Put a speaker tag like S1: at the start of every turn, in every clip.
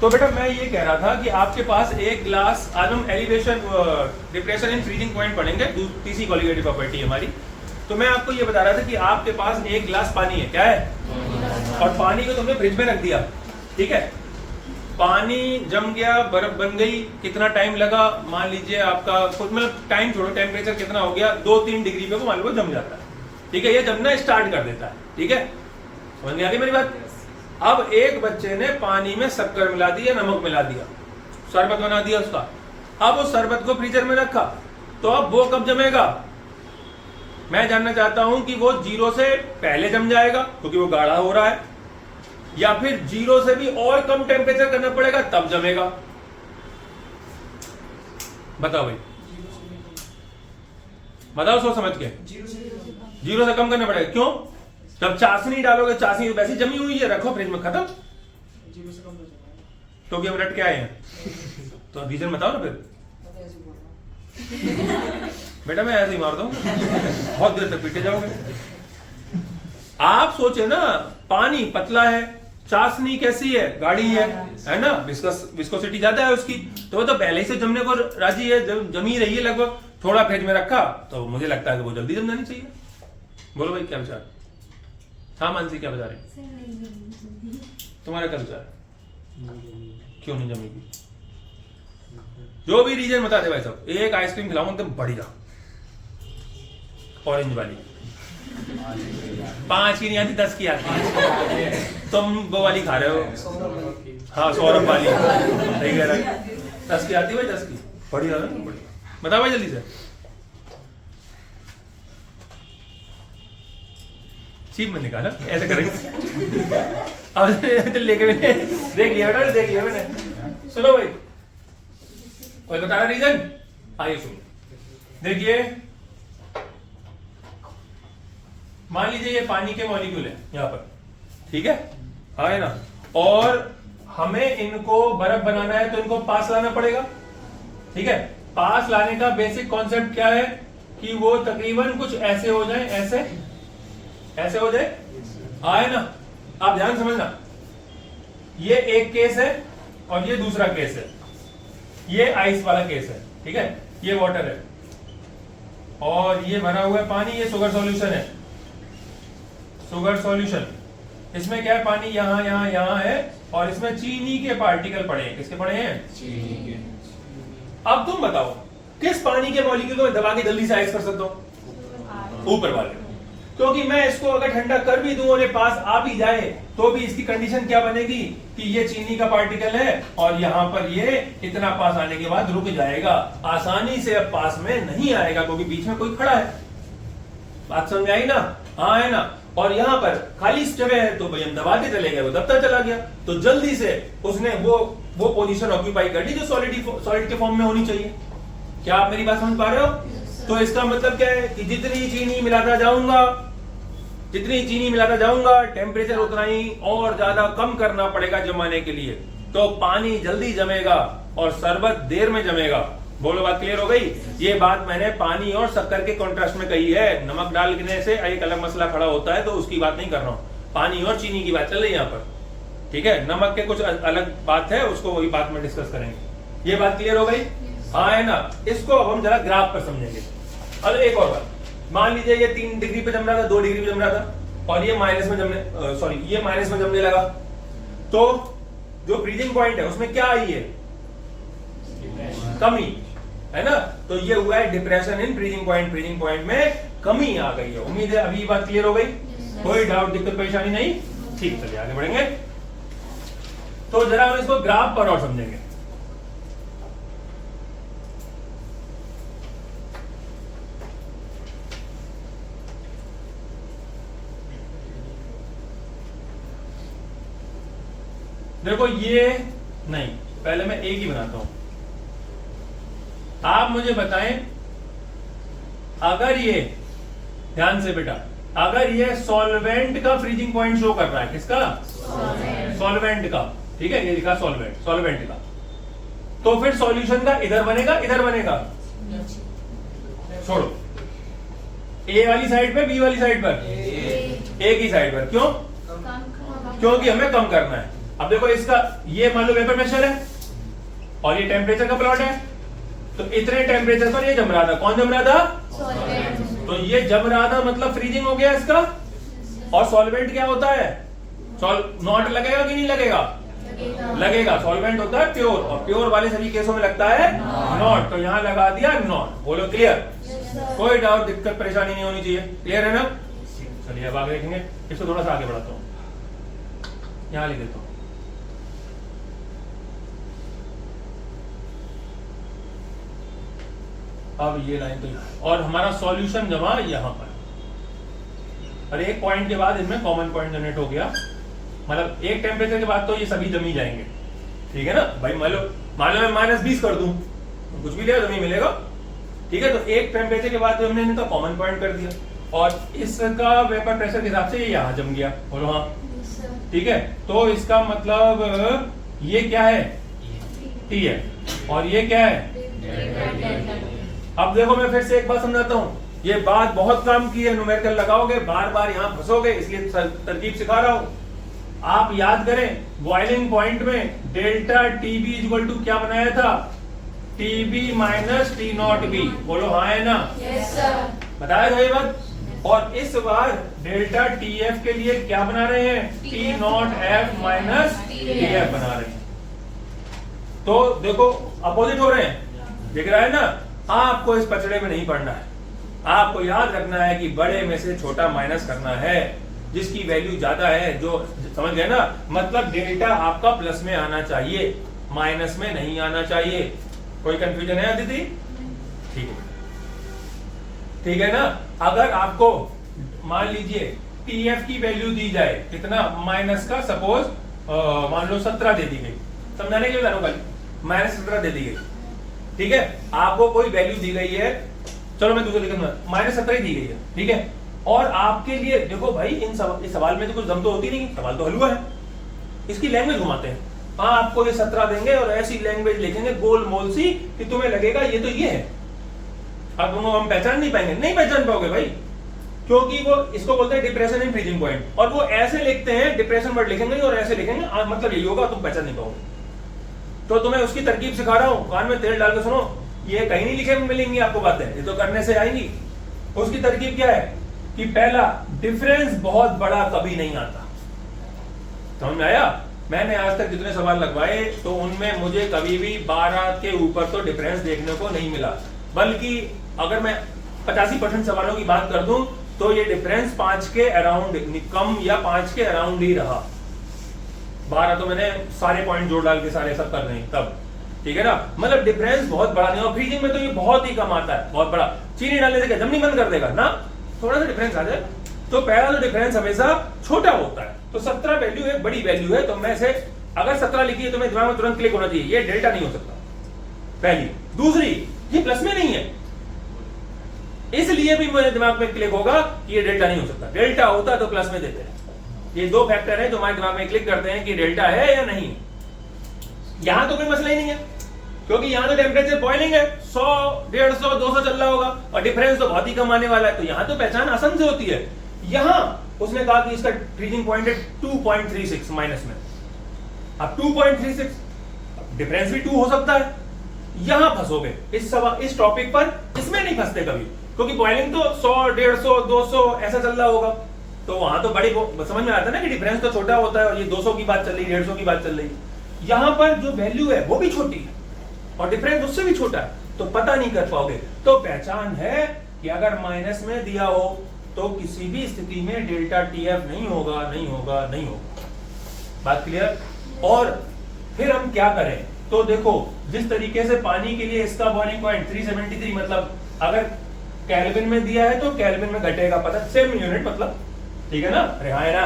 S1: तो बेटा मैं ये कह रहा था कि आपके पास एक ग्लास, आज हम elevation depression in freezing point पढ़ेंगे, तीसरी कॉलिगेटिव प्रॉपर्टी हमारी। तो मैं आपको ये बता रहा था कि आपके पास एक गिलास पानी है, क्या है, और पानी को तुमने फ्रिज में रख दिया, ठीक है। पानी जम गया, बर्फ बन गई, कितना टाइम लगा, मान लीजिए आपका कुछ मतलब टाइम छोड़ो, टेम्परेचर कितना हो गया, 2-3 डिग्री पे वो मान लो जम जाता है, ठीक है। ये जमना स्टार्ट कर देता है, ठीक है। समझ में आ गई मेरी बात। अब एक बच्चे ने पानी में शक्कर मिला दी या नमक मिला दिया, शरबत बना दिया उसका। अब उस शरबत को फ्रीजर में रखा, तो अब वो कब जमेगा? मैं जानना चाहता हूं कि वो 0 से पहले जम जाएगा क्योंकि वो गाढ़ा हो रहा है, या फिर 0 से भी और कम टेम्परेचर करना पड़ेगा तब जमेगा? बताओ भाई, बताओ सोच समझ के। 0 से कम करना पड़ेगा, क्यों? जब चाशनी डालोगे, चाशनी वैसी जमी हुई है, रखो फ्रिज में, खत्म। तो भी हम रट के आए हैं, तो रीजन बताओ ना फिर। बेटा मैं ऐसे ही मार दूं, बहुत देर तक पीटे जाओगे। आप सोचे ना, पानी पतला है, चाशनी कैसी है, गाढ़ी है ना, विस्कोसिटी ज्यादा है उसकी, तो वो तो पहले ही से जमने को राजी है, जमी रही है लगभग। थोड़ा फ्रिज में रखा तो मुझे लगता है कि वो जल्दी जम जानी चाहिए। बोलो भाई क्या विचार? हाँ मानसी क्या बता रहे, तुम्हारा क्या विचार? क्यों नहीं जमेगी? जो भी रीजन बता दे भाई साहब। एक आइसक्रीम खिलाऊंगा एकदम बढ़िया, ऑरेंज वाली, 5 की नहीं आती, 10 की आती है। तुम वो वाली खा रहे हो, हाँ 100 रुपये वाली, सही कह रहा है। 10 की आती है भाई, 10 की बढ़िया है, बढ़िया। बताओ भाई जल्दी से। चीप में निकाला, ऐसे करेंगे। अब लेके मैंने देख लिया बेटा, देख लिया मैंने। सुनो भाई, कोई बता रहा रीजन? आइए सुनो, देखिए मान लीजिए ये पानी के मॉलिक्यूल है यहां पर, ठीक है, आए ना, और हमें इनको बर्फ बनाना है तो इनको पास लाना पड़ेगा, ठीक है। पास लाने का बेसिक कॉन्सेप्ट क्या है कि वो तकरीबन कुछ ऐसे हो जाए, ऐसे हो जाए, आए ना। आप ध्यान समझना, ये एक केस है और ये दूसरा केस है, ये आइस वाला केस है, ठीक है, ये वाटर है और ये भरा हुआ है पानी, ये शुगर सॉल्यूशन है, शुगर सॉल्यूशन। इसमें क्या है, पानी यहां यहां यहां है और इसमें चीनी के पार्टिकल पड़े हैं। किसके पड़े हैं? चीनी के। अब तुम बताओ किस पानी के मॉलिक्यूल को मैं दबा के जल्दी से आइस कर सकता हूं? ऊपर वाले, क्योंकि मैं इसको अगर ठंडा कर भी दूं और ये पास आ भी जाए तो भी इसकी कंडीशन क्या बनेगी कि ये चीनी का पार्टिकल है और यहां पर ये इतना पास आने के बाद रुक जाएगा, आसानी से अब पास में नहीं आएगा क्योंकि बीच में कोई खड़ा है। बात समझ आई ना? हाँ है ना। और यहाँ पर खाली जगह है तो भाई हम दबा के चले गए, वो दबता चला गया, तो जल्दी से उसने वो पोजीशन ऑक्यूपाई कर ली जो सॉलिड के फॉर्म में होनी चाहिए। क्या आप मेरी बात समझ पा रहे हो? तो इसका मतलब क्या है कि जितनी चीनी मिलाता जाऊंगा टेम्परेचर उतना ही और ज्यादा कम करना पड़ेगा जमाने के लिए, तो पानी जल्दी जमेगा और शरबत देर में जमेगा। बोलो बात क्लियर हो गई? ये बात मैंने पानी और शक्कर के कॉन्ट्रास्ट में कही है। नमक डालने से एक अलग मसला खड़ा होता है तो उसकी बात नहीं कर रहा हूं, पानी और चीनी की बात चल रही है यहाँ पर, ठीक है। नमक के कुछ अलग बात है, उसको वही बात में डिस्कस करेंगे। ये बात क्लियर हो गई? हाँ है ना। इसको अब हम जरा ग्राफ पर समझेंगे। अब एक और बात, मान लीजिए ये 3 डिग्री पे जम रहा था, 2 डिग्री पे जम रहा था और ये माइनस में जमने लगा, तो जो फ्रीजिंग पॉइंट है उसमें क्या आई है? कमी, है ना। तो ये हुआ है डिप्रेशन इन फ्रीजिंग पॉइंट में कमी आ गई है। उम्मीद है अभी बात क्लियर हो गई, कोई डाउट दिक्कत परेशानी नहीं? ठीक, चलिए आगे बढ़ेंगे। तो जरा हम इसको ग्राफ पर और समझेंगे। देखो ये नहीं, पहले मैं एक ही बनाता हूं। आप मुझे बताएं, अगर ये, ध्यान से बेटा, अगर ये सॉल्वेंट का फ्रीजिंग पॉइंट शो कर रहा है, किसका? सॉल्वेंट का, ठीक है, ये लिखा सॉल्वेंट का, तो फिर सॉल्यूशन का इधर बनेगा, छोड़ो, ए वाली साइड पे, बी वाली साइड पर, एक ही साइड पर। क्यों? क्योंकि हमें कम करना है। अब देखो इसका ये मान लो वेपर प्रेशर है और ये टेम्परेचर का प्लॉट है, तो इतने टेम्परेचर पर ये जम रहा था। कौन जम रहा था? तो ये जम रहा था मतलब फ्रीजिंग हो गया इसका। और सॉल्वेंट क्या होता है? नॉट लगेगा कि नहीं लगेगा? लगेगा। सॉल्वेंट होता है प्योर, और प्योर वाले सभी केसों में लगता है नॉट, तो यहां लगा दिया नॉट। बोलो क्लियर? कोई डाउट दिक्कत परेशानी नहीं होनी चाहिए। क्लियर है ना? चलिए अब आगे देखेंगे। इसको थोड़ा सा आगे बढ़ाता हूं, यहां लिख देता हूं। अब ये लाइन तो यहाँ, और हमारा सॉल्यूशन जमा यहां पर। और एक पॉइंट के बाद इनमें कॉमन पॉइंट जनरेट हो गया, मतलब एक टेम्परेचर के बाद तो ये सभी जमी जाएंगे। ठीक है ना भाई? मान लो मैं -20 कर दूं, कुछ भी लेगा जमी मिलेगा। ठीक है, तो एक टेम्परेचर के बाद तो हमने इनका कॉमन पॉइंट कर दिया, और इसका वेपर प्रेशर के हिसाब से ये यहाँ जम गया। बोलो हाँ। ठीक है, तो इसका मतलब ये क्या है? टी है, और ये क्या है? अब देखो मैं फिर से एक बात समझाता हूं, ये बात बहुत काम की है। न्यूमेरिकल लगाओगे बार बार यहां फंसोगे, इसलिए तरकीब सिखा रहा हूं। आप याद करें, बॉइलिंग पॉइंट में डेल्टा टीबी इक्वल टू क्या बनाया था? TB minus T not be. बोलो हाँ है ना? Yes sir. बताया था ये बात। और इस बार डेल्टा टीएफ के लिए क्या बना रहे हैं? T naught F minus TF बना रहे हैं। तो देखो अपोजिट हो रहे हैं, दिख रहा है ना? आपको इस पचड़े में नहीं पड़ना है, आपको याद रखना है कि बड़े में से छोटा माइनस करना है, जिसकी वैल्यू ज्यादा है। जो समझ गए ना? मतलब डेल्टा आपका प्लस में आना चाहिए, माइनस में नहीं आना चाहिए। कोई कंफ्यूजन है अदिति? ठीक है, ठीक है ना? अगर आपको मान लीजिए टीएफ की वैल्यू दी जाए कितना, माइनस का सपोज मान लो 17 दे दी गई, समझाने के लिए -17 दे दी गई। ठीक है, आपको कोई वैल्यू दी गई है, चलो मैं दूसरा लिखूंगा, -17 दी गई है। ठीक है, और आपके लिए देखो भाई इस सवाल में तो कुछ दम तो होती नहीं, सवाल तो हलवा है, इसकी लैंग्वेज घुमाते हैं। हाँ, आपको ये 17 देंगे और ऐसी लैंग्वेज लिखेंगे गोल मोल सी कि तुम्हें लगेगा ये तो ये है। अब हम पहचान नहीं पाएंगे, नहीं पहचान पाओगे भाई, क्योंकि वो इसको बोलते हैं डिप्रेशन इन फ्रीजिंग पॉइंट, और वो ऐसे लिखते हैं, डिप्रेशन वर्ड लिखेंगे और ऐसे लिखेंगे, मतलब यही होगा, तुम पहचान नहीं पाओगे। तो तुम्हें उसकी तरकीब सिखा रहा हूं, कान में तेल डाल के सुनो। ये कहीं नहीं लिखे मिलेंगी आपको बातें, ये तो करने से आएंगी। उसकी तरकीब क्या है कि पहला, डिफरेंस बहुत बड़ा कभी नहीं आता। समझ में आया? मैंने आज तक जितने सवाल लगवाए तो उनमें मुझे कभी भी 12 के ऊपर तो डिफरेंस देखने को नहीं मिला, बल्कि अगर मैं 85% सवालों की बात कर दूं तो ये डिफरेंस 5 के अराउंड, कम या 5 के अराउंड ही रहा। 12 तो मैंने सारे पॉइंट जोड़ डाल के सारे सब कर रहे हैं तब। ठीक है ना? मतलब डिफरेंस बहुत बड़ा नहीं, और फ्रीजिंग में तो ये बहुत ही कम आता है, बहुत बड़ा। चीनी डालने से क्या जमनी बंद कर देगा ना? थोड़ा सा डिफरेंस आ जाए। तो पहला तो डिफरेंस हमेशा छोटा होता है। तो 17 वैल्यू एक बड़ी वैल्यू है, तो मैं से अगर 17 लिखी है तो मेरे दिमाग में तुरंत क्लिक होना चाहिए, ये डेल्टा नहीं हो सकता, पहली। दूसरी, ये प्लस में नहीं है, इसलिए भी मेरे दिमाग में क्लिक होगा कि ये डेल्टा नहीं हो सकता। डेल्टा होता तो प्लस में देते हैं। ये दो फैक्टर है जो हमारे दिमाग में क्लिक करते हैं कि डेल्टा है या नहीं। यहां तो कोई मसला ही नहीं है, क्योंकि यहां तो टेम्परेचर बॉइलिंग है, 100, 150, 200 चल रहा होगा, और डिफरेंस तो बहुत ही कम आने वाला है, तो यहां तो पहचान आसान से होती है। यहां उसने कहा कि इसका फ्रीजिंग पॉइंट है 2.36 माइनस में। अब 2.36 डिफरेंस भी 2 हो सकता है। यहां फंसोगे इस टॉपिक पर, इसमें नहीं फंसते कभी, क्योंकि बॉइलिंग तो 100, 150, 200 ऐसा चल रहा होगा, तो वहां तो बड़ी समझ में आता है ना कि डिफरेंस तो छोटा होता है, और ये 200 की बात चल रही, 150 की बात चल रही। यहां पर जो वैल्यू है वो भी छोटी है और डिफरेंस उससे भी छोटा है, तो पता नहीं कर पाओगे। तो पहचान है कि अगर माइनस में दिया हो तो किसी भी स्थिति में डेल्टा टीएफ नहीं होगा, नहीं होगा, नहीं होगा। बात क्लियर? और फिर हम क्या करें? तो देखो, जिस तरीके से पानी के लिए इसका बॉइलिंग पॉइंट 373, मतलब अगर केल्विन में दिया है तो केल्विन में घटेगा, पता, सेम यूनिट मतलब, ठीक है ना? अरे हाँ है ना?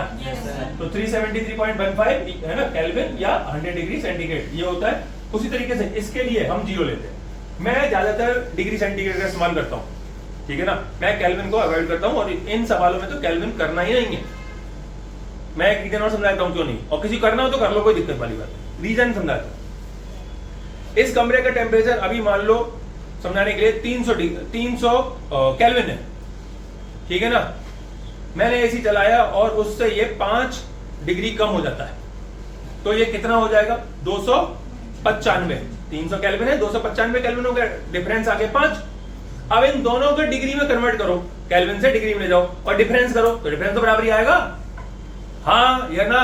S1: तो 373.15 है ना केल्विन, या 100 डिग्री सेंटीग्रेड ये होता है। उसी तरीके से इसके लिए हम 0 लेते हैं। मैं ज्यादातर डिग्री सेंटीग्रेड का इस्तेमाल करता हूँ, ठीक है ना? मैं केल्विन को अवॉइड करता हूँ, और इन सवालों में तो केल्विन करना ही नहीं है। मैं एक रीजन और समझाता हूँ क्यों नहीं, और किसी करना हो तो कर लो, कोई दिक्कत वाली बात है। रीजन समझाता हूँ। इस कमरे का टेम्परेचर अभी मान लो समझाने के लिए 300 केल्विन है, ठीक है ना? मैंने एसी चलाया और उससे ये 5 डिग्री कम हो जाता है, तो ये कितना हो जाएगा 295। 300 केल्विन है, 295 केल्विन हो गया, डिफरेंस आ गया 5। अब इन दोनों को डिग्री में कन्वर्ट करो, केल्विन से डिग्री में ले जाओ और डिफरेंस करो, तो डिफरेंस तो बराबर ही आएगा, हाँ या ना?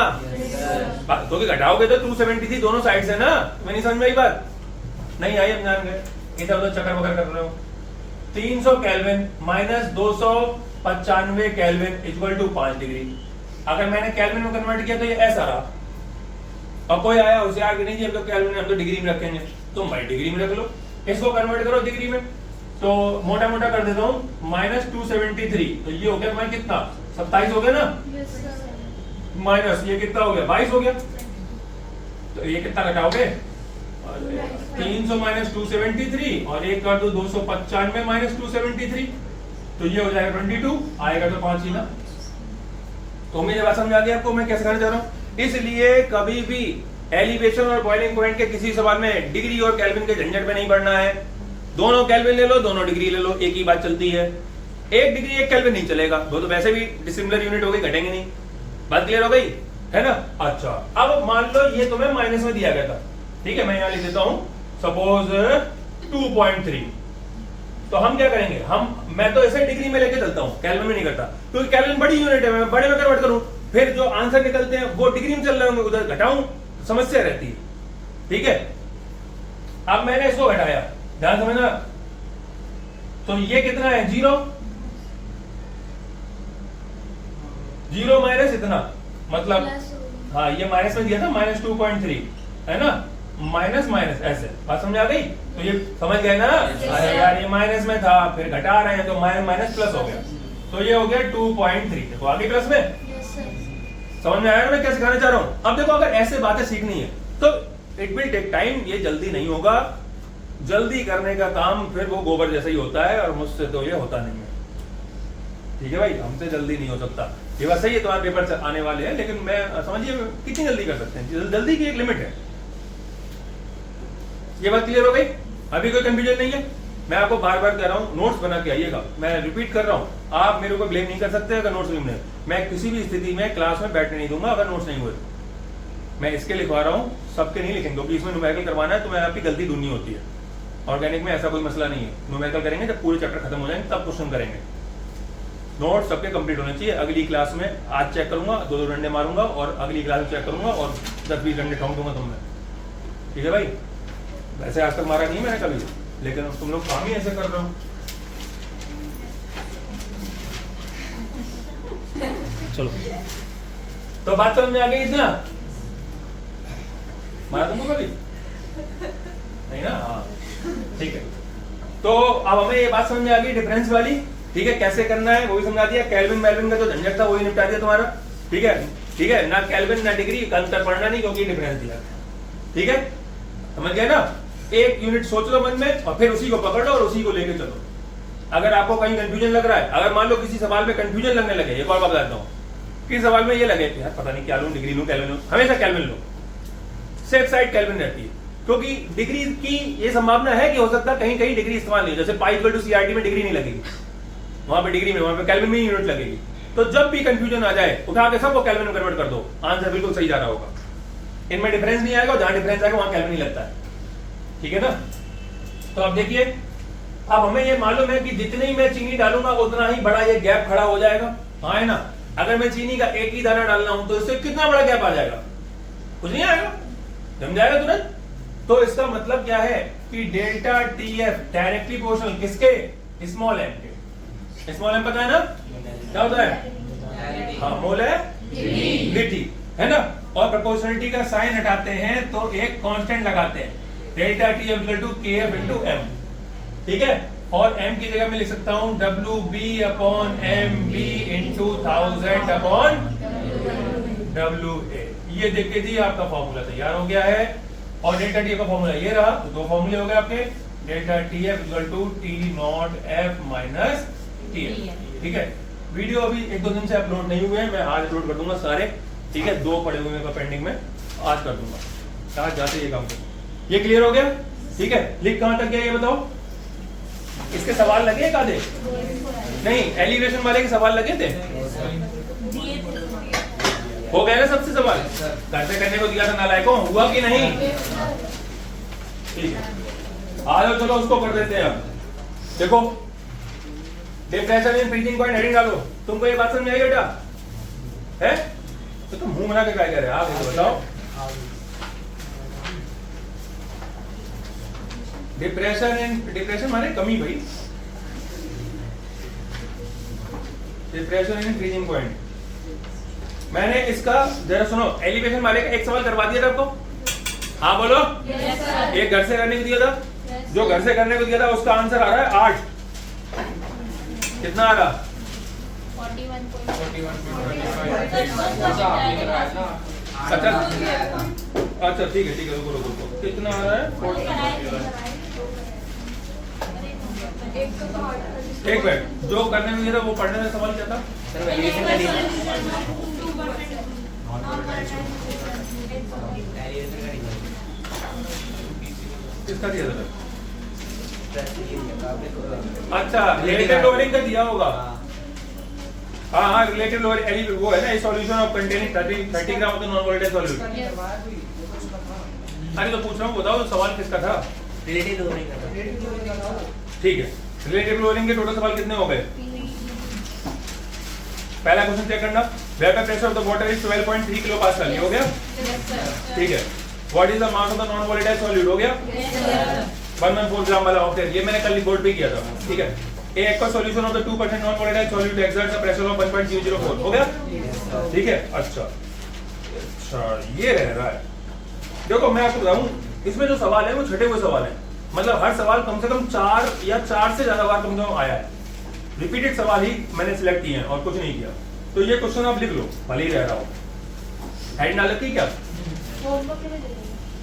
S1: तो घटाओगे तो 270 थी दोनों साइड से ना। मैंने समझ में आई बात? नहीं आई? हम जान गए इधर उधर चक्कर वक्कर कर रहे हो। 300 kelvin minus 295 kelvin equal to 5 degree. अगर मैंने केल्विन में कन्वर्ट किया तो ये ऐसा रहा। और कोई आया उसे आगे नहीं जी हम तो केल्विन हम तो डिग्री में रखेंगे, तो भाई डिग्री में रख लो, इसको कन्वर्ट करो डिग्री में। तो मोटा मोटा कर देता हूं, माइनस 273, तो ये हो गया मैं कितना 27 हो गया ना, माइनस ये कितना हो गया 22 हो गया। तो ये कितना घटाओगे 300 माइनस 273 और एक कर दो 295 माइनस 273, तो ये हो जाएगा 22, आएगा तो 5 ही ना। तो मुझे बात समझ आ गई आपको मैं कैसे करना चाह रहा हूं। इसलिए कभी भी एलिवेशन और बॉइलिंग पॉइंट के किसी सवाल में डिग्री और केल्विन के झंझट में नहीं पड़ना है। दोनों केल्विन ले लो, दोनों डिग्री ले लो, एक ही बात चलती है। एक डिग्री एक केल्विन नहीं चलेगा, वो तो वैसे भी डिसिमिलर यूनिट हो गई, घटेंगे नहीं। बात क्लियर हो गई है ना? अच्छा, अब मान लो ये तुम्हें माइनस में दिया गया था, ठीक है, मैं यहां लिख देता हूं सपोज 2.3। तो हम क्या करेंगे, मैं तो ऐसे डिग्री में लेके चलता हूं, केल्विन में नहीं करता, क्योंकि केल्विन बड़ी यूनिट है, मैं बड़े में कन्वर्ट करूं, फिर जो आंसर निकलते हैं वो डिग्री में चल रहे होंगे, उधर घटाऊं तो समस्या रहती है। ठीक है, अब मैंने इसको घटाया, ध्यान समझना। तो ये कितना है 0 माइनस इतना, मतलब हाँ ये माइनस में दिया था माइनस 2.3 है ना, माइनस माइनस ऐसे, बात समझ आ गई? तो ये समझ गए ना? अरे यार ये माइनस में था, फिर घटा रहे हैं तो माइनस प्लस हो गया, तो ये हो गया 2.3, तो आगे प्लस में। समझ में आया ना मैं क्या सिखाना चाह रहा हूं? अब देखो अगर ऐसे बातें सीखनी है तो इट विल टेक टाइम, ये जल्दी नहीं होगा। जल्दी करने का काम फिर वो गोबर जैसा ही होता है, और मुझसे तो ये होता नहीं है। ठीक है भाई, हमसे जल्दी नहीं हो सकता। ये बात सही है, तुम्हारे पेपर आने वाले हैं, लेकिन मैं समझिए कितनी जल्दी कर सकते हैं, जल्दी की एक लिमिट है। ये बात क्लियर हो गई? अभी कोई कंफ्यूजन नहीं है? मैं आपको बार बार कह रहा हूँ नोट्स बना के आइएगा, मैं रिपीट कर रहा हूँ, आप मेरे को ब्लेम नहीं कर सकते अगर नोट्स नहीं बने। मैं किसी भी स्थिति में क्लास में बैठने नहीं दूंगा अगर नोट्स नहीं हुए। मैं इसके लिखवा रहा हूँ, सबके नहीं लिखेंगे, क्योंकि इसमें न्यूमेरिकल करवाना है तो मैं आपकी गलती ढूंढनी होती है। ऑर्गेनिक में ऐसा कोई मसला नहीं है, न्यूमेरिकल करेंगे जब पूरे चैप्टर खत्म हो जाएंगे तब क्वेश्चन करेंगे। नोट्स सबके कंप्लीट होने चाहिए। अगली क्लास में आज चेक करूंगा, 2-2 डंडे मारूंगा, और अगली क्लास में चेक करूंगा और 10-20 डंडे ठोंक दूंगा तुमने। ठीक है भाई? वैसे आज तक मारा नहीं मैंने कभी, लेकिन तुम लोग काम ही ऐसे कर रहे हो। चलो, तो बात समझ में आ गई इतना? मारा तुमको कभी नहीं ना? हाँ ठीक है। तो अब हमें ये बात समझ में आ गई डिफरेंस वाली, ठीक है, कैसे करना है वो भी समझा दिया। केल्विन मेल्विन का जो झंझट था वो ही निपटा दिया तुम्हारा। ठीक है, ठीक है, ना केल्विन ना डिग्री का अंतर पढ़ना नहीं, क्योंकि डिफरेंस दिया। ठीक है, समझ गए ना? एक यूनिट सोच लो मन में और फिर उसी को पकड़ लो और उसी को लेके चलो। अगर आपको कहीं कंफ्यूजन लग रहा है, अगर मान लो किसी सवाल में कंफ्यूजन लगने लगे, एक और बात बताता हूँ, किसी सवाल में ये लगे यार पता नहीं क्या लूं, डिग्री लूं केल्विन लूं, हमेशा केल्विन लो, सेफ साइड केल्विन रहती है। क्योंकि डिग्री की ये संभावना है कि हो सकता है कहीं कहीं डिग्री इस्तेमाल नहीं, जैसे पाई इक्वल टू सीआरटी में डिग्री नहीं लगेगी, वहां पे डिग्री में, वहां पे केल्विन में यूनिट लगेगी। तो जब भी कंफ्यूजन आ जाए उठा के सबको केल्विन में कन्वर्ट कर दो, आंसर बिल्कुल सही जा रहा होगा। इनमें डिफरेंस नहीं आएगा, जहां डिफरेंस आएगा वहां केल्विन ही लगता है। ठीक है ना? तो अब देखिए, अब हमें ये मालूम है कि जितनी ही मैं चीनी डालूंगा उतना ही बड़ा ये गैप खड़ा हो जाएगा, हाँ है ना? अगर मैं चीनी का एक ही दाना डालना हूं तो इससे कितना बड़ा गैप आ जाएगा? कुछ नहीं आएगा, जम जाएगा तुरंत। तो इसका मतलब क्या है कि डेल्टा टीएफ डायरेक्टली प्रोपोर्शनल किसके? स्मॉल एम के। स्मॉल एम पता है ना क्या होता है? हाँ, मोल है लिटी, है ना? और प्रोपोर्शनलिटी का साइन हटाते हैं तो एक कांस्टेंट लगाते हैं, delta T equal to K F into M. ठीक है, और m की जगह मैं लिख सकता हूं WB upon MB into 1000 upon WA। ये देखिए जी आपका फॉर्मूला तैयार हो गया है। और डेल्टा टी का फॉर्मूला ये रहा, तो दो फॉर्मूले हो गए आपके, delta TF equal to T naught F minus TF। ठीक है, वीडियो अभी 1-2 दिन से अपलोड नहीं हुए हैं, मैं आज अपलोड कर दूंगा सारे। ठीक है, 2 पड़े हुए हैं पेंडिंग में, आज कर दूंगा, आज जाते ये काम करूंगा। ये क्लियर हो गया? ठीक है, लिख कहां तक गया ये बताओ? इसके सवाल लगे एक आधे? नहीं, एलिवेशन वाले के सवाल लगे थे? हो गया ना सबसे सवाल? घर से करने को दिया था नालायकों, हुआ कि नहीं? ठीक है, आ जाओ चलो उसको कर देते हैं। अब देखो depression in freezing point heading डालो। तुमको ये बात समझ आई बेटा? है तो तुम मुंह बना के क्या कह रहे हो? आप तो बताओ। डिप्रेशन माने कमी भाई। Depression in freezing point. मैंने इसका जरा सुनो, एलिवेशन मारे का एक सवाल करवा दिया था आपको? हाँ बोलो। yes, एक घर से करने को दिया था। yes, जो घर से करने को दिया था उसका आंसर आ रहा है 8। कितना आ रहा? 41.45। अच्छा ठीक है रुको। कितना आ रहा है? एक मिनट, जो करने में दिया था वो पढ़ने में सवाल क्या था? किसका दिया था? अच्छा रिलेटिव लोअरिंग का दिया होगा। हाँ रिलेटिव लोअरिंग वो है ना, solution of containing 30 gram of non volatile solute. अरे तो पूछ रहा हूँ, बताओ सवाल किसका था? रिलेटिव लोअरिंग का। ठीक है, रिलेटिव लोअरिंग के टोटल सवाल कितने हो गए? पहला क्वेश्चन चेक करना, vapour pressure of the water is 12.3 kilo pascal. हो गया? ठीक है। What is the mass of the non volatile solute? हो गया? 114 ग्राम वाला ऑफ ये मैंने कल रिपोर्ट भी किया था। ठीक है, a aqua solution of the 2% non volatile solute exerts a pressure of 1.004। हो गया? ठीक है। अच्छा ये रह रहा है। देखो मैं आपको बताऊं, इसमें जो सवाल है वो छठे हुए सवाल है। मतलब हर सवाल कम से कम 4 या 4 से ज्यादा बार कम से कम आया है। रिपीटेड सवाल ही मैंने सिलेक्ट किए हैं और कुछ नहीं किया। तो ये क्वेश्चन आप लिख लो, भले ही रह रहा हो। हेड ना लगती क्या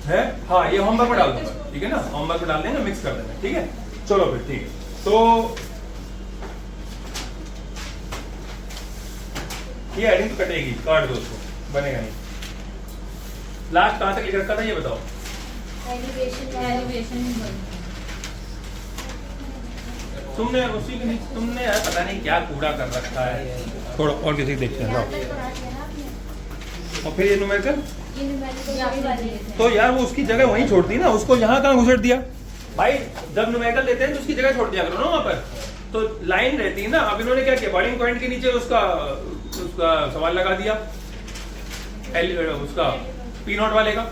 S1: है? हाँ ये होमवर्क में डाल दूंगा, ठीक है ना? होमवर्क में डाल देंगे, मिक्स कर देंगे। ठीक है, चलो फिर ठीक है। तो ये हेडिंग तो कटेगी, काट दो उसको, बनेगा नहीं। लास्ट कहां तक लिख रखा था ये बताओ? तुमने उसी के नीचे तुमने यार पता नहीं क्या कूड़ा कर रखा है। थोड़ा और किसी को देखते हैं। और फिर ये न्यूमेरिकल तो यार वो उसकी जगह वहीं छोड़ दी ना, उसको यहाँ कहाँ घुसेड़ दिया भाई? जब न्यूमेरिकल देते हैं तो उसकी जगह छोड़ दिया करो ना वहाँ पर, तो लाइन रहती है ना। अब इन्होंने क्या किया, बॉइलिंग पॉइंट के नीचे उसका सवाल लगा दिया, उसका पी नॉट वाले का।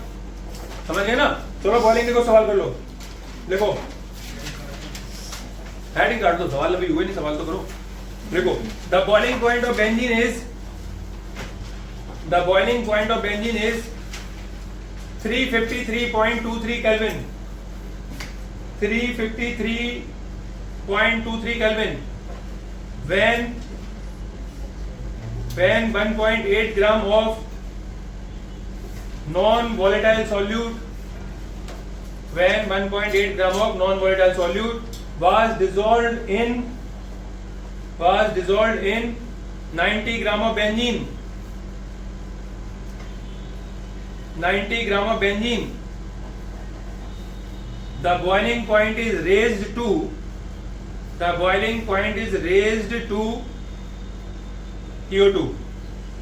S1: समझ गए ना? चलो बॉइलिंग को सवाल कर लो, देखो हेडिंग काट दो, सवाल अभी हुए नहीं, सवाल तो करो। देखो the boiling point of benzene is 353.23 kelvin. 353.23 kelvin when 1.8 gram of non-volatile solute was dissolved in 90 gram of benzene. 90 gram of benzene. The boiling point is raised to CO2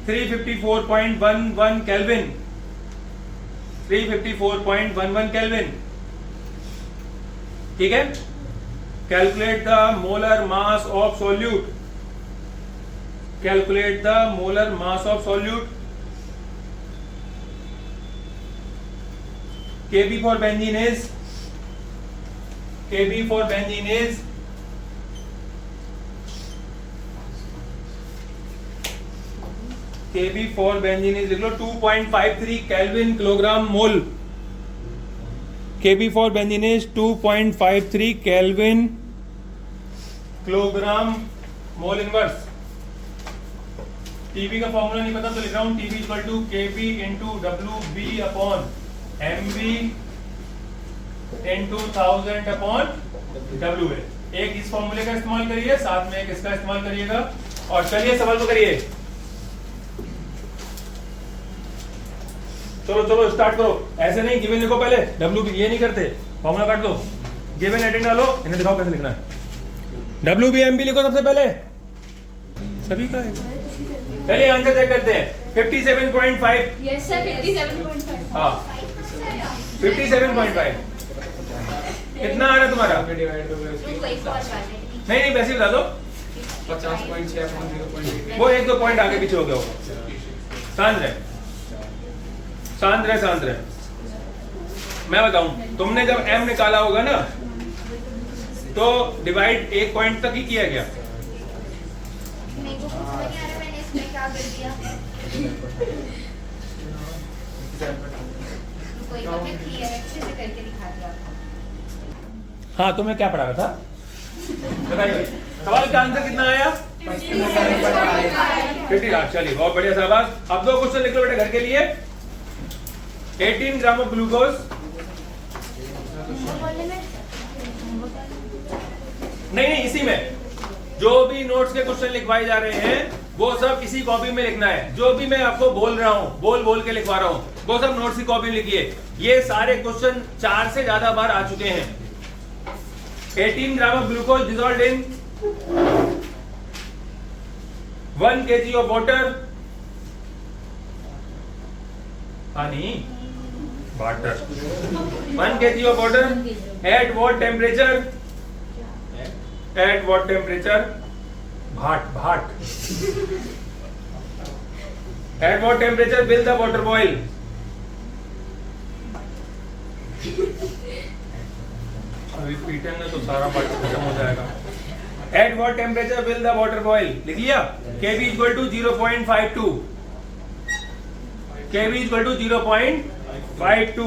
S1: 354.11 Kelvin. 354.11 Kelvin. ठीक है? Calculate the molar mass of solute. Kb for benzene is 2.53 Kelvin kilogram mole. Kb for benzene is 2.53 Kelvin kilogram mole inverse. TB का formula नहीं पता तो लिख रहा हूँ, TB equal to Kb into WB upon MB into 1000 upon WA। एक इस फॉर्मूले का इस्तेमाल करिए, साथ में एक इसका इस्तेमाल करिएगा। और चलिए सवाल को करिए, चलो स्टार्ट करो। ऐसे नहीं गिवन लिखो पहले, WB ये नहीं करते, फॉर्मूला काट दो, गिवन हेडिंग डालो, इन्हें दिखाओ कैसे लिखना है। WB MB लिखो सबसे पहले, सभी का है। चलिए आंसर चेक करते हैं। 57.5।
S2: Yes sir 57.5।
S1: हाँ 57.5 कितना आ रहा है तुम्हारा? नहीं नहीं वैसे बता दो।
S3: 50.6
S1: वो 1-2 पॉइंट आगे पीछे हो गया होगा। शांत रहे शांत रहे शांत रहे। मैं बताऊं, तुमने जब m निकाला होगा ना तो डिवाइड 1 पॉइंट तक ही किया गया।
S4: मेरे को कुछ नहीं आ रहा, मैंने इसमें क्या कर दिया। कोई बात नहीं, क्लियर अच्छे से करके दिखा दिया आपको।
S1: हाँ तुम्हें क्या पढ़ा था बताइए। सवाल का आंसर कितना आया? 50। चलिए बहुत बढ़िया शाबाश। अब 2 क्वेश्चन लिख लो बेटा घर के लिए। 18 ग्राम ऑफ ग्लूकोज। नहीं इसी में जो भी नोट्स के क्वेश्चन लिखवाए जा रहे हैं वो सब इसी कॉपी में लिखना है। जो भी मैं आपको बोल रहा हूं बोल के लिखवा रहा हूं वो सब नोट्स की कॉपी में लिखिए। ये सारे क्वेश्चन 4 से ज्यादा बार आ चुके हैं। 18 gram of glucose dissolved in 1 kg of water, honey, water, 1 kg of water, at what temperature? At what temperature? Bhat. At what temperature will the water boil? अभी पीटेंगे तो सारा पार्ट खत्म हो जाएगा। At what temperature will the water boil? लिख लिया? Kb equal to 0.52. Kb equal to 0.52.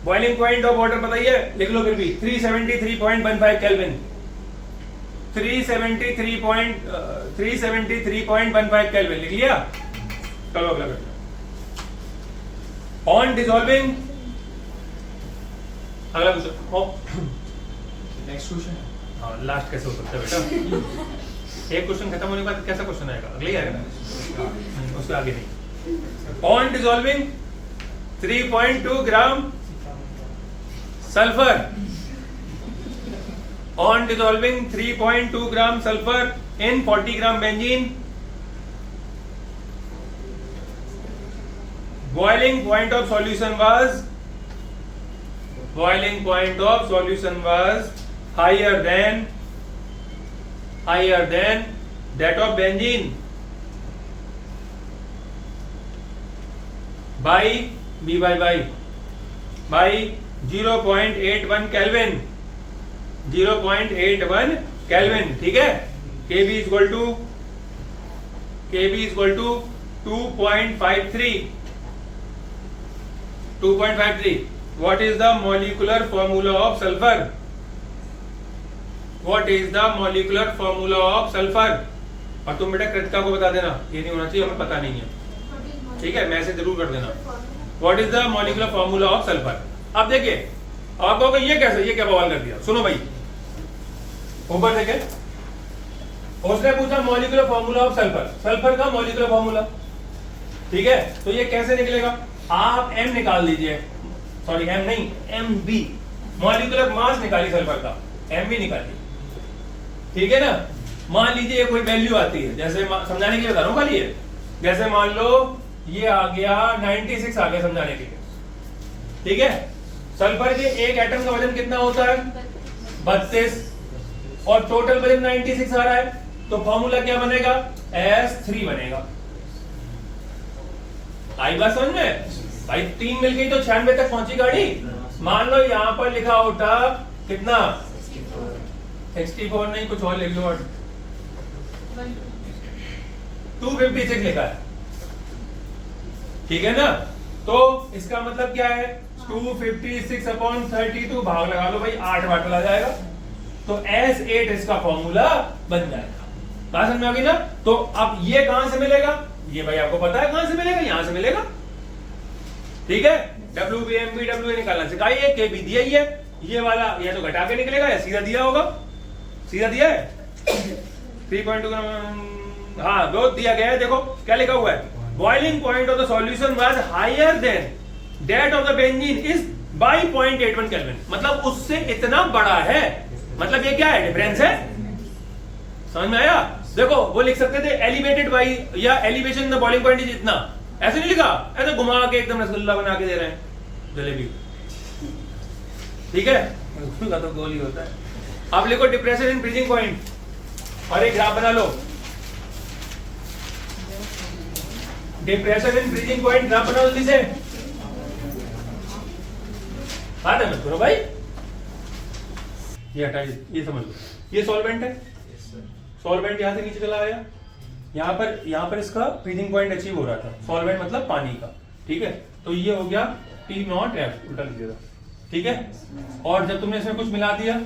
S1: Boiling point of water बताइए, लिख लो फिर भी 373.15 केल्विन। 373.15 केल्विन लिख लिया? चलो अगला क्वेश्चन। On dissolving, अगला क्वेश्चन।
S3: नेक्स्ट क्वेश्चन
S1: हाँ लास्ट कैसे हो सकता है बेटा? एक क्वेश्चन खत्म होने के बाद कैसा क्वेश्चन आएगा? अगले ही आएगा ना, उसके आगे नहीं। On dissolving 3.2 gram sulphur, on dissolving 3.2 gram sulphur in 40 gram benzene, boiling point of solution was higher than that of benzene by 0.81 Kelvin, 0.81 Kelvin, ठीक है? Kb is equal to 2.53. What is the molecular formula of sulfur? What is the molecular formula of sulfur? और तुम बेटा कृतिका को बता देना, ये नहीं होना चाहिए हमें पता नहीं है, ठीक है? मैसेज जरूर कर देना। What is the molecular formula of sulfur? अब देखिए आप कहोगे ये कैसे, ये क्या बवाल कर दिया? सुनो भाई, ऊपर देखे, उसने पूछा molecular formula of sulphur, sulphur का मॉलिक्यूलर फॉर्मूला, ठीक है? तो ये कैसे निकलेगा? आप m निकाल दीजिए, सॉरी m नहीं mb, मॉलिक्यूलर मास निकालिए सल्फर का, mb निकालिए, ठीक है ना? मान लीजिए कोई वैल्यू आती है, जैसे समझाने के लिए बता रहा हूं खाली ये, जैसे मान लो ये आ गया 96 आ गया समझाने के लिए, ठीक है? सल्फर के एक एटम का वजन कितना होता है? 32 और टोटल वजन 96 आ रहा है, तो फॉर्मूला क्या बनेगा? S3 बनेगा। आई बात समझ में? भाई 3 मिल गई तो 96 तक पहुंची गाड़ी। मान लो यहां पर लिखा होता कितना? 64 नहीं, कुछ और लिख लो, 256 लिखा है, ठीक है ना? तो इसका मतलब क्या है? 256/32 भाग लगा लो भाई, 8 बार चला जाएगा, तो S8 इसका फॉर्मूला बन जाएगा। बात समझ में आ गई ना? तो अब ये कहां से मिलेगा? ये भाई आपको पता है कहां से मिलेगा, यहां से मिलेगा, ठीक है? WBMB WA निकालना सिखाइए, KB दिया ही है, ये वाला ये तो घटा के निकलेगा या सीधा दिया होगा? सीधा दिया है 3.2 हाँ वो दिया गया है। देखो क्या लिखा हुआ है? Boiling point of the solution was higher than that of the benzene is by 0.81 kelvin, मतलब उससे इतना बड़ा है, मतलब ये क्या है? डिफरेंस है। समझ में आया? देखो वो लिख सकते थे एलिवेटेड बाय या elevation the boiling point is इतना, ऐसे नहीं लिखा, ऐसे घुमा के एकदम रसगुल्ला बना के दे रहे हैं, जलेबी। ठीक है, उसका तो गोल ही होता है। आप लिखो डिप्रेशन इन फ्रीजिंग पॉइंट और एक ग्राफ बना लो। Depression in freezing point graph बनाओ जल्दी से। हाँ मत करो भाई, ये हटाइए, ये समझ लो, ये सॉल्वेंट है, सॉल्वेंट यहां से नीचे चला गया, यहाँ पर इसका फ्रीजिंग पॉइंट अचीव हो रहा था, सॉल्वेंट मतलब पानी का। ठीक है, तो ये हो गया T नॉट F, उल्टा लिख दिया, ठीक है। और जब तुमने इसमें कुछ मिला दिया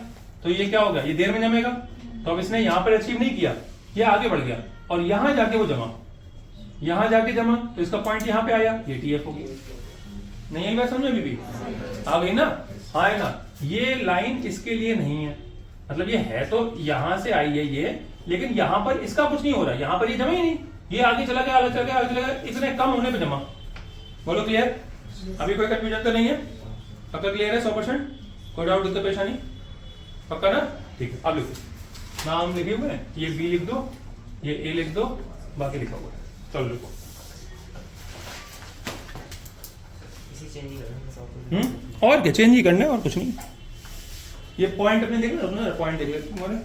S1: तो ये क्या होगा, ये देर में जमेगा। तो अब इसने यहाँ पर अचीव नहीं किया, ये आगे बढ़ गया और यहां जाके वो जमा, यहां जाके जमा, तो इसका पॉइंट यहाँ पे आया, ये TF हो गया। नहीं आई बात समझ में? भी आ गई ना? हाँ है ना। ये लाइन इसके लिए नहीं है, मतलब ये है तो यहां से आई है ये, लेकिन यहां पर इसका कुछ नहीं हो रहा, यहां पर ये जमा ही नहीं, ये आगे चला गया, आगे चला गया, आगे चला गया, इतने कम होने पे जमा। बोलो क्लियर? अभी कोई कंफ्यूजन तो नहीं है? पक्का क्लियर है 100%? कोई डाउट दिक्कत परेशानी? पक्का ना? ठीक है, अब लिखो, नाम लिखे हुए हैं, ये बी लिख दो, ये ए लिख दो, बाकी लिखा हुआ है। चलो लिखो। और क्या चेंज ही करना है, और कुछ नहीं। ये पॉइंट अपने देख लो, पॉइंट देख लो तुम्हारे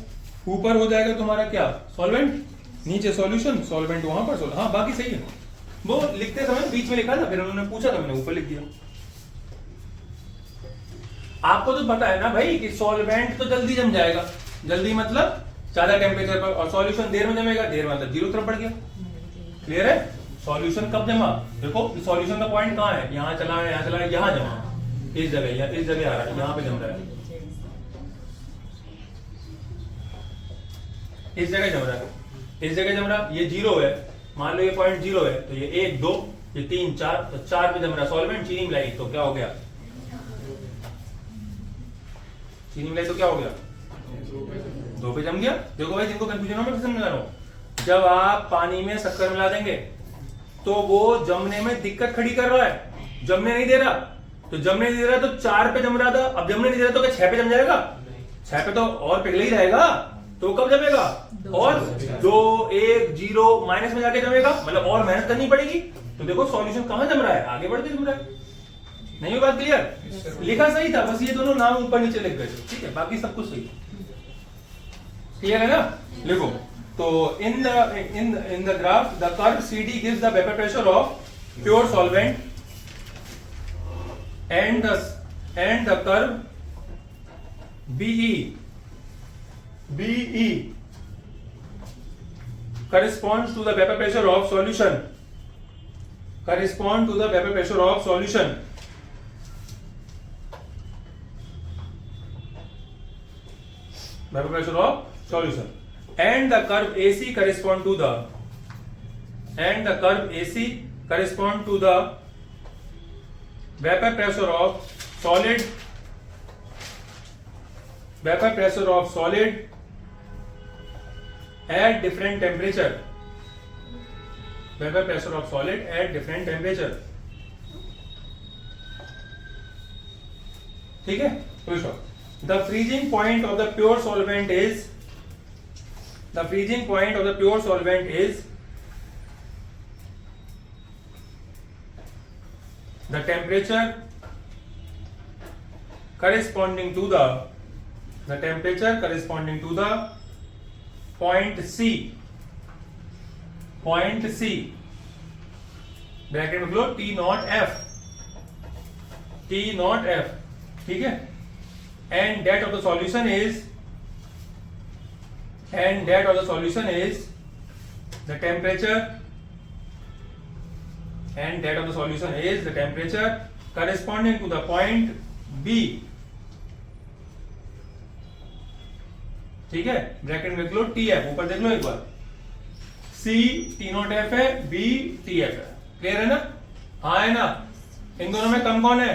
S1: ऊपर हो जाएगा तुम्हारा क्या, सॉल्वेंट, नीचे सॉल्यूशन, सॉल्वेंट वहां पर, हाँ बाकी सही है। वो लिखते समय बीच में लिखा था, फिर उन्होंने पूछा था, मैंने ऊपर लिख दिया। आपको तो पता है ना भाई कि सॉल्वेंट तो जल्दी जम जाएगा, जल्दी मतलब ज्यादा टेम्परेचर पर, और सॉल्यूशन देर में जमेगा, देर में मतलब 0 तरफ बढ़ गया। क्लियर है? सॉल्यूशन कब जमा, देखो सॉल्यूशन का पॉइंट कहाँ है, यहाँ चला है, यहाँ चला है, यहाँ जमा, इस जगह या इस जगह आ रहा है, यहाँ पे जम रहा है, इस जगह जम रहा है, इस जगह जम रहा, ये 0 है, मान लो ये पॉइंट 0 है, तो ये 1 2 ये 3 4, तो 4 पे जम रहा सॉल्वेंट, चीनी मिलाई तो क्या हो गया, चीनी मिलाई तो क्या हो गया, 2 पे जम गया। देखो भाई जिनको कंफ्यूजन हो, मैं समझा रहा हूं, जब आप पानी में शक्कर मिला देंगे तो वो जमने में दिक्कत खड़ी कर रहा है, जमने नहीं दे रहा, तो जमने नहीं दे रहा तो 4 पे जम रहा था, अब जमने नहीं दे रहा तो क्या 6 पे जम जाएगा, 6 पे तो और पिघल ही रहेगा, तो कब जमेगा, और 2 1 0 माइनस में जाके जमेगा, मतलब और मेहनत करनी पड़ेगी। तो देखो सॉल्यूशन कहां जम रहा है, आगे बढ़ के जम रहा है। नहीं बात क्लियर? लिखा सही था, बस ये दोनों नाम ऊपर नीचे लिख गए, ठीक है, बाकी सब कुछ सही। क्लियर है ना? लिखो, तो in the graph the curve CD gives the vapor pressure of pure solvent and the curve BE corresponds to the vapor pressure of solution, correspond to the vapor pressure of solution. Vapor pressure of solution. And the curve AC correspond to the vapor pressure of solid at different temperature. Vapor pressure of solid at different temperature. ठीक है? The freezing point of the pure solvent is the temperature corresponding to the point C, bracket में लो T naught F, ठीक है, and that of the solution is the temperature corresponding to the point B, ठीक है, bracket में लो TF, ऊपर देख लो एक बार, C T naught F है, B TF है। क्लियर है ना? हाँ है ना? इन दोनों में कम कौन है?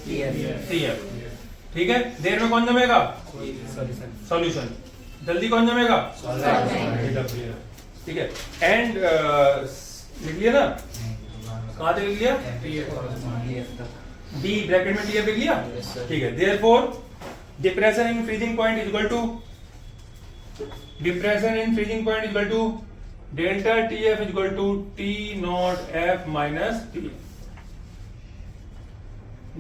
S1: TF। ठीक है, देर में कौन जमेगा? सॉल्यूशन। जल्दी कौन जमेगा? ठीक है, एंड लिख लिया ना, कहां तक लिख लिया? डी ब्रैकेट में TF लिख लिया, ठीक है। Therefore depression in freezing point is equal to delta T F equal to T naught F minus T,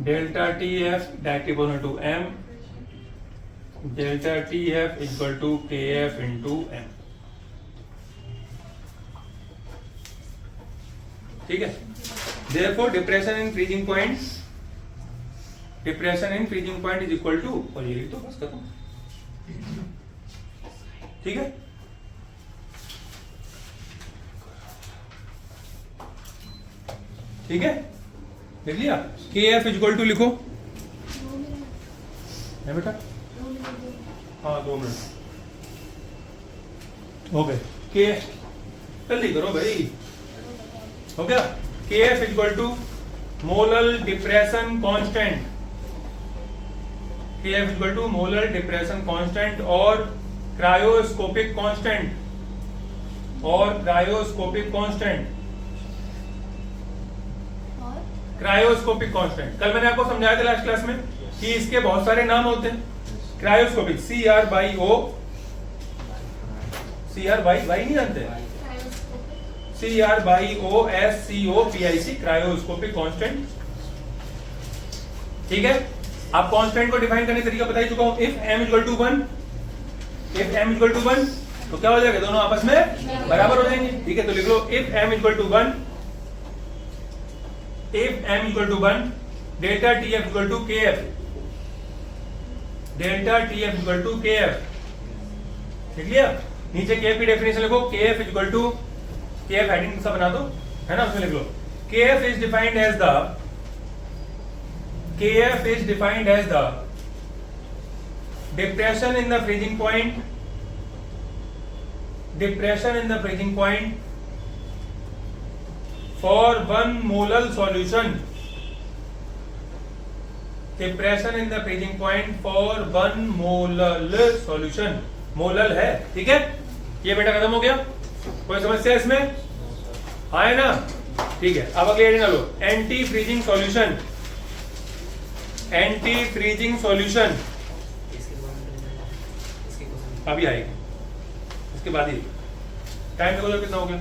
S1: delta T F directly equal to M, delta T F equal to K F into M. ठीक है, therefore depression in freezing point, depression in freezing point is equal to, और ये तो बस खत्म। ठीक है, ठीक है, लिख लिया। के एफ इक्वल टू लिखो है बेटा, हाँ 2 मिनट हो गए। के जल्दी करो भाई, हो गया। K F equal to molar depression constant, K F equal to molar depression constant और क्रायोस्कोपिक कांस्टेंट, और क्रायोस्कोपिक कांस्टेंट, क्रायोस्कोपिक कांस्टेंट। कल मैंने आपको समझाया था लास्ट क्लास में कि इसके बहुत सारे नाम होते हैं। क्रायोस्कोपिक CRYO, CRY नहीं जानते, CRYOSCOPIC, क्रायोस्कोपिक कांस्टेंट। ठीक है, आप कांस्टेंट को डिफाइन करने का तरीका बता ही चुका हूं। If m equal to 1, if m equal to 1 तो क्या हो जाएगा, दोनों आपस में बराबर हो जाएंगे। ठीक है, तो लिख लो if m equal to 1, if m equal to 1, delta tf equal to kf, delta tf equal to kf। लिख लिया, नीचे kf की डेफिनेशन लिखो, kf equal to, kf heading सा बना दो, है ना, उसमें लिख लो kf is defined as the, kf is defined as the depression in the freezing point, depression in the freezing point for 1 molar solution, depression in the freezing point for 1 molar solution, molal है। ठीक है, ये बेटा खत्म हो गया। कोई समस्या इसमें है ना? ठीक है, अब अगले हेडिंग लो, anti freezing solution, anti freezing solution अभी आएगी, इसके बाद ही। टाइम देखो कितना हो गया,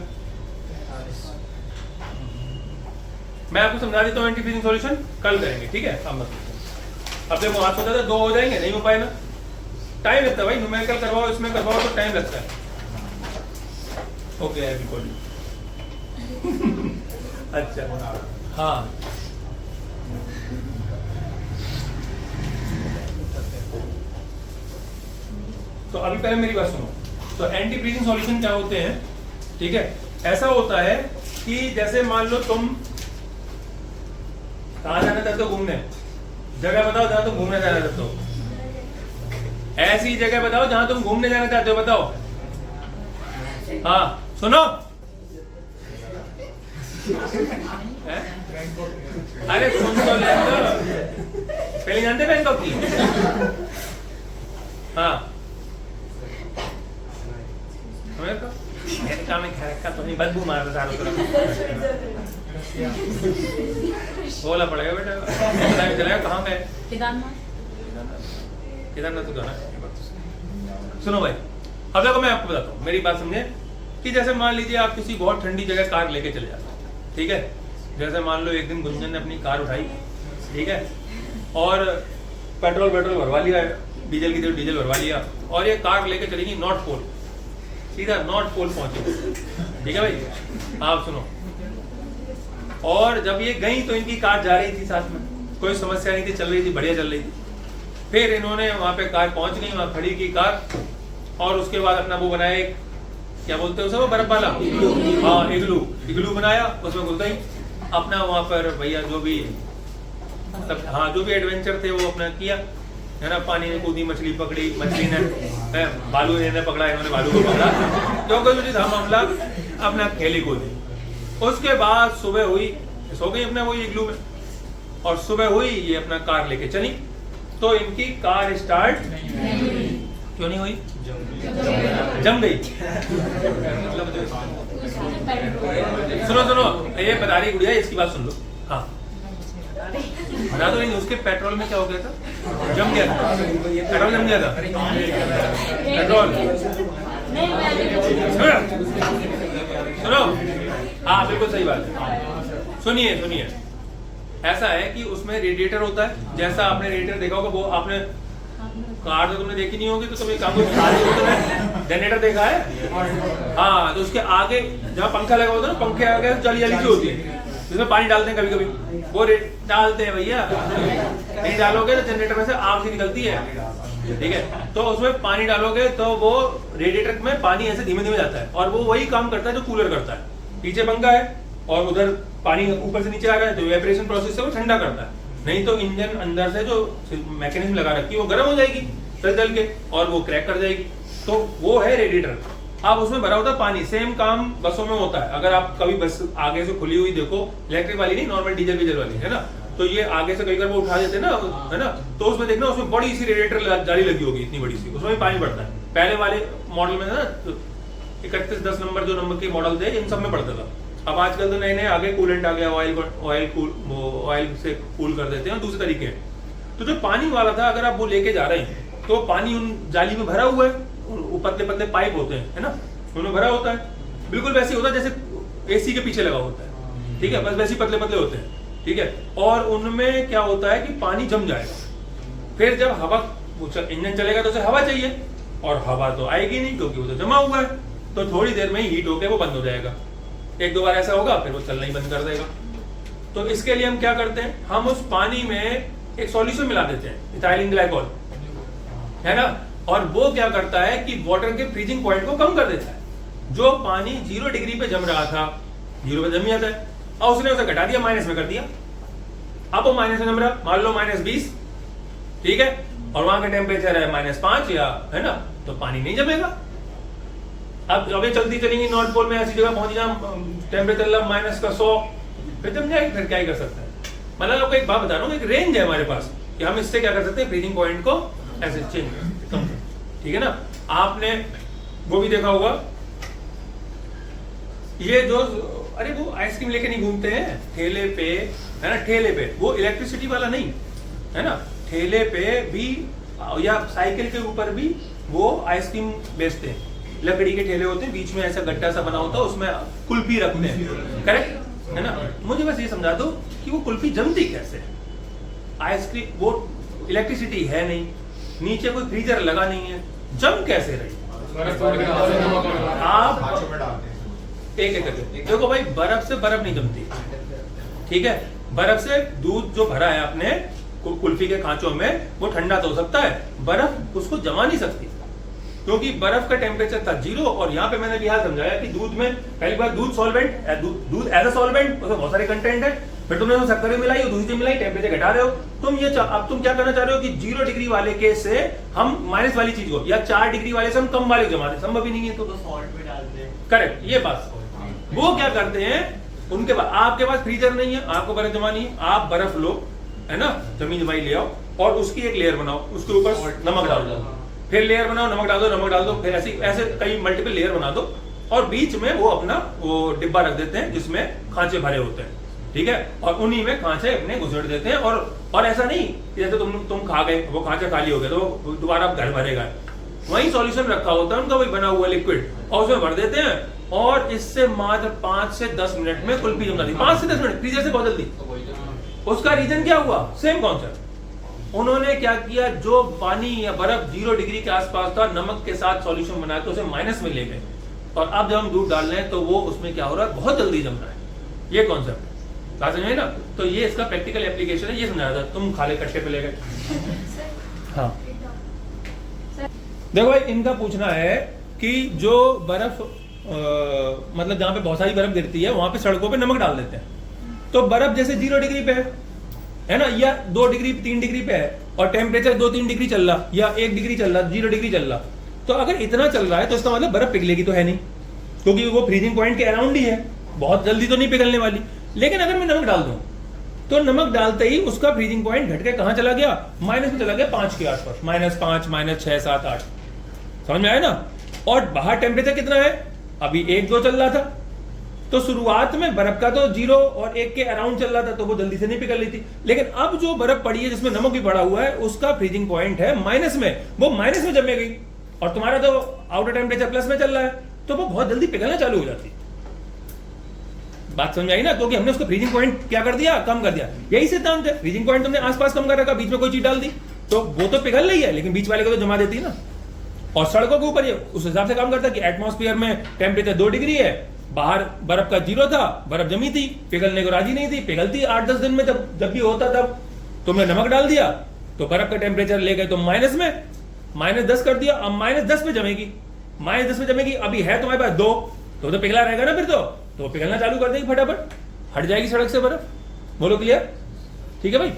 S1: मैं आपको समझा देता हूँ। एंटी फ्रीजिंग सॉल्यूशन कल करेंगे, ठीक है। अब देखो आज सोचा था 2 हो जाएंगे, नहीं हो पाए ना, टाइम लगता है भाई, न्यूमेरिकल करवाओ इसमें करवाओ तो टाइम लगता है। ओके है बिल्कुल। अच्छा हाँ, तो अभी पहले मेरी बात सुनो। तो एंटी फ्रीजिंग सॉल्यूशन क्या होते हैं, ठीक है। ऐसा होता है कि जैसे मान लो तुम कहाँ जाना चाहते हो घूमने, जगह बताओ जहां तुम घूमने जाना चाहते हो, ऐसी जगह बताओ जहां तुम घूमने जाना चाहते हो, बताओ। हाँ सुनो, अरे सुन तो ले तो, पहले जानते बैंकॉक की। हाँ काम तो नहीं, बदबू मार रहा बोला पड़ेगा बेटा, चलेगा। कहाँ गए? केदारनाथ तो जाना। सुनो भाई, अब देखो मैं आपको बताता हूँ, मेरी बात समझे कि जैसे मान लीजिए आप किसी बहुत ठंडी जगह कार लेके चले जाते हैं, ठीक है। जैसे मान लो एक दिन गुंजन ने अपनी कार उठाई, ठीक है, और पेट्रोल भरवा लिया, डीजल की जगह डीजल भरवा लिया, और ये कार लेके चलेगी नॉर्थ पोल, सीधा नॉर्थ पोल पहुंचेगी, ठीक है भाई। आप सुनो, और जब ये गई तो इनकी कार जा रही थी साथ में, कोई समस्या नहीं थी, चल रही थी, बढ़िया चल रही थी। फिर इन्होंने वहां पे कार पहुंच गई, वहां खड़ी की कार, और उसके बाद अपना वो बनाया, एक क्या बोलते हैं उसे, वो बर्फ वाला, हाँ इग्लू बनाया, उसमें घुस गई अपना, वहां पर भैया जो भी मतलब हाँ जो भी एडवेंचर थे वो अपना किया, है ना। पानी में कूदी, मछली पकड़ी, मछली ने भालू ने पकड़ा, इन्होंने भालू को पकड़ा, जो कुछ था मामला अपना खेली कूदी। उसके बाद सुबह हुई, सो गई अपना वो इग्लू में, और सुबह हुई ये अपना कार लेके चली, तो इनकी कार स्टार्ट क्यों नहीं हुई? जम गई। सुनो ये बता रही गुड़िया, इसकी बात सुन लो। हाँ बता दो, नहीं उसके पेट्रोल में क्या हो गया था? जम गया था, पेट्रोल जम गया था, पेट्रोल सुनो, हाँ बिल्कुल सही बात है। सुनिए सुनिए, ऐसा है कि उसमें रेडिएटर होता है, जैसा आपने रेडिएटर देखा होगा, वो आपने कार तो तुमने देखी नहीं होगी, तो तुम्हें काम जनरेटर देखा है? हाँ, तो उसके आगे जहाँ पंखा लगा होता है ना, पंखे आगे जाली जाली सी होती है, जिसमें पानी डालते हैं कभी कभी, वो डालते हैं भैया। नहीं डालोगे तो जनरेटर में से आग सी निकलती है, ठीक है? तो उसमें पानी डालोगे तो वो रेडिएटर में पानी ऐसे धीमे धीमे जाता है, और वो वही काम करता है जो कूलर करता है। पीछे पंखा है और उधर पानी ऊपर से नीचे आ रहा है, तो इवेपोरेशन प्रोसेस से वो ठंडा करता है। नहीं तो इंजन अंदर से जो मैकेनिज्म लगा रखी है वो गर्म हो जाएगी जल के, और वो क्रैक कर जाएगी। तो वो है रेडिएटर। अब उसमें भरा होता है पानी। सेम काम बसों में होता है। अगर आप कभी बस आगे से खुली हुई देखो, इलेक्ट्रिक वाली नहीं, नॉर्मल डीजल वाली, है ना, तो ये आगे से कई बार वो उठा देते हैं ना, है ना, तो उसमें देखना, उसमें बड़ी सी रेडिएटर जाली लगी होगी, इतनी बड़ी सी, उसमें भी पानी पड़ता है। पहले वाले मॉडल में ना 3110 नंबर जो नंबर के मॉडल थे, इन सब में पड़ता था। अब आजकल तो नए नए आगे कूलेंट आ गया, ऑयल से कूल कर देते हैं, दूसरे तरीके हैं। तो जो पानी वाला था, अगर आप वो लेके जा रहे हैं तो पानी उन जाली में भरा हुआ है, पतले पतले पाइप होते हैं, है ना, उनमें भरा होता है। बिल्कुल वैसे होता है जैसे एसी के पीछे लगा होता है, ठीक है, बस वैसे पतले पतले होते हैं, ठीक है। और उनमें क्या होता है कि पानी जम जाएगा। फिर जब हवा, इंजन चलेगा तो उसे हवा चाहिए, और हवा तो आएगी नहीं क्योंकि वो तो जमा हुआ है, तो थोड़ी देर में ही हीट होकर वो बंद हो जाएगा। एक दो बार ऐसा होगा, फिर वो चलना ही बंद कर देगा। तो इसके लिए हम क्या करते हैं, हम उस पानी में एक सॉल्यूशन मिला देते हैं, इथाइलिन ग्लाइकोल, है ना, और वो क्या करता है कि वाटर के फ्रीजिंग पॉइंट को कम कर देता है। जो पानी 0 डिग्री पे जम रहा था, 0 पे जम जाता है, और उसने उसे घटा दिया, माइनस में कर दिया। अब वो माइनस में जम रहा, मान लो -20, ठीक है, और वहां का टेम्परेचर है -5 या, है ना, तो पानी नहीं जमेगा। अब अभी चलती चलेंगी नॉर्थ पोल में, ऐसी जगह पहुंच जाए टेम्परेचर -100, फिर जम जाएगी, फिर क्या ही कर सकते हैं। मतलब आपको एक बात बता रहा हूँ, एक रेंज है हमारे पास कि हम इससे क्या कर सकते हैं, फ्रीजिंग पॉइंट को ऐसे चेंज, ठीक है ना। आपने वो भी देखा होगा, ये जो, अरे वो आइसक्रीम लेके नहीं घूमते हैं ठेले पे, है ना, ठेले पे, वो इलेक्ट्रिसिटी वाला नहीं, है ना, ठेले पे भी या साइकिल के ऊपर भी वो आइसक्रीम बेचते हैं। लकड़ी के ठेले होते हैं, बीच में ऐसा गड्ढा सा बना होता है, उसमें कुल्फी रखते हैं, करेक्ट है ना। मुझे बस ये समझा दो कि वो कुल्फी जमती कैसे है। आइसक्रीम, वो इलेक्ट्रिसिटी है नहीं, नीचे कोई फ्रीजर लगा नहीं है, जम कैसे रही? आप एक एक करके देखो भाई, बर्फ से बर्फ नहीं जमती, ठीक है। बर्फ से दूध जो भरा है आपने कुल्फी के खांचों में, वो ठंडा तो हो सकता है, बर्फ उसको जमा नहीं सकती, क्योंकि बर्फ का टेम्परेचर था 0। और यहाँ पे मैंने भी हाल समझाया कि दूध में पहली बार दूध सॉल्वेंट, दूध एज अ सॉल्वेंट, उसमें बहुत सारे कंटेंट है, फिर तुमने उसमें शक्कर मिलाई, दूध से मिलाई, टेम्परेचर घटा रहे हो तुम। ये अब तुम क्या करना चाह रहे हो कि 0 डिग्री वाले केस से हम माइनस वाली चीज को, या 4 डिग्री वाले से हम कम वाले को जमा दें, संभव ही नहीं है। तो
S5: सॉल्ट में डालते हैं,
S1: करेक्ट, ये बात। वो क्या करते हैं, उनके पास, आपके पास फ्रीजर नहीं है, आपको बर्फ जमानी है, आप बर्फ लो, है ना, जमी जमाई ले आओ, और उसकी एक लेयर बनाओ, उसके ऊपर नमक डाल दो, फिर लेयर बनाओ, नमक डाल दो, फिर ऐसे कई मल्टीपल लेयर बना दो, और बीच में वो अपना वो डिब्बा रख देते हैं जिसमें खांचे भरे होते हैं, ठीक है, और उन्हीं में खांचे अपने घुसेड़ देते हैं। और ऐसा नहीं जैसे तुम खा गए, वो खांचे खाली हो गए तो वो दोबारा घर भरेगा, वही सॉल्यूशन रखा होता है उनका, वही बना हुआ लिक्विड, और उसमें भर देते हैं, और इससे मात्र 5 से 10 मिनट में कुल्फी जम जाती है। 5 से 10 मिनट, फ्रीजर से बहुत जल्दी। उसका रीजन क्या हुआ, सेम कॉन्सेप्ट। उन्होंने क्या किया, जो पानी या बर्फ 0 डिग्री के आसपास था, नमक के साथ सॉल्यूशन बनाया तो उसे माइनस में ले गए, और अब जब हम दूध डाल रहे हैं तो वो उसमें क्या हो रहा है, बहुत जल्दी जम रहा है। ये कॉन्सेप्ट बात समझे ना। तो ये इसका प्रैक्टिकल एप्लीकेशन है, ये समझाया था। तुम खाले कट्टे पे ले गए। हाँ देखो भाई, इनका पूछना है कि जो बर्फ मतलब जहाँ पे बहुत सारी बर्फ गिरती है, वहां पे सड़कों पे नमक डाल देते हैं, तो बर्फ जैसे 0 डिग्री पे है ना, या 2 डिग्री 3 डिग्री पे है, और टेम्परेचर 2-3 डिग्री चल रहा, या 1 डिग्री चल रहा, 0 डिग्री चल रहा, तो अगर इतना चल रहा है तो इसका मतलब बर्फ पिघलेगी तो है नहीं, क्योंकि वो फ्रीजिंग पॉइंट के अराउंड ही है, बहुत जल्दी तो नहीं पिघलने वाली। लेकिन अगर मैं नमक डाल दूं, तो नमक डालते ही उसका फ्रीजिंग पॉइंट घट के कहां चला गया, माइनस में चला गया, 5 के आसपास, -5, -6, -7, 8, समझ में आया ना। और बाहर टेम्परेचर कितना है, अभी 1-2 चल रहा था, तो शुरुआत में बर्फ का तो 0 और 1 के अराउंड चल रहा था, तो वो जल्दी से नहीं पिघल रही थी। लेकिन अब जो बर्फ पड़ी है जिसमें नमक भी पड़ा हुआ है, उसका फ्रीजिंग पॉइंट है माइनस में, वो माइनस में जमेगी, और तुम्हारा तो आउटर टेम्परेचर प्लस में चल रहा है, तो वो बहुत जल्दी पिघलना चालू हो जाती है। बात समझ में आई ना? क्योंकि हमने उसको फ्रीजिंग पॉइंट क्या कर दिया, कम कर दिया। यही सिद्धांत है, फ्रीजिंग पॉइंट तुमने आसपास कम कर रखा, बीच में कोई चीज डाल दी तो वो तो पिघल रही है, लेकिन बीच वाले को तो जमा देती है ना। और सड़कों के ऊपर ये उस हिसाब से काम करता है कि एटमॉस्फेयर में टेम्परेचर 2 डिग्री है, बाहर बर्फ का 0 था, बर्फ जमी थी, पिघलने को राजी नहीं थी, पिघलती 8-10 दिन में, जब भी होता तब तुमने नमक डाल दिया तो बर्फ का टेम्परेचर ले गए तो माइनस में, -10 कर दिया, अब -10 पे जमेगी, -10 पे जमेगी। अभी है तुम्हारे पास 2 तो पिघला रहेगा ना, फिर तो पिघलना चालू कर देगी, फटाफट हट जाएगी सड़क से बर्फ। बोलो क्लियर? ठीक है भाई।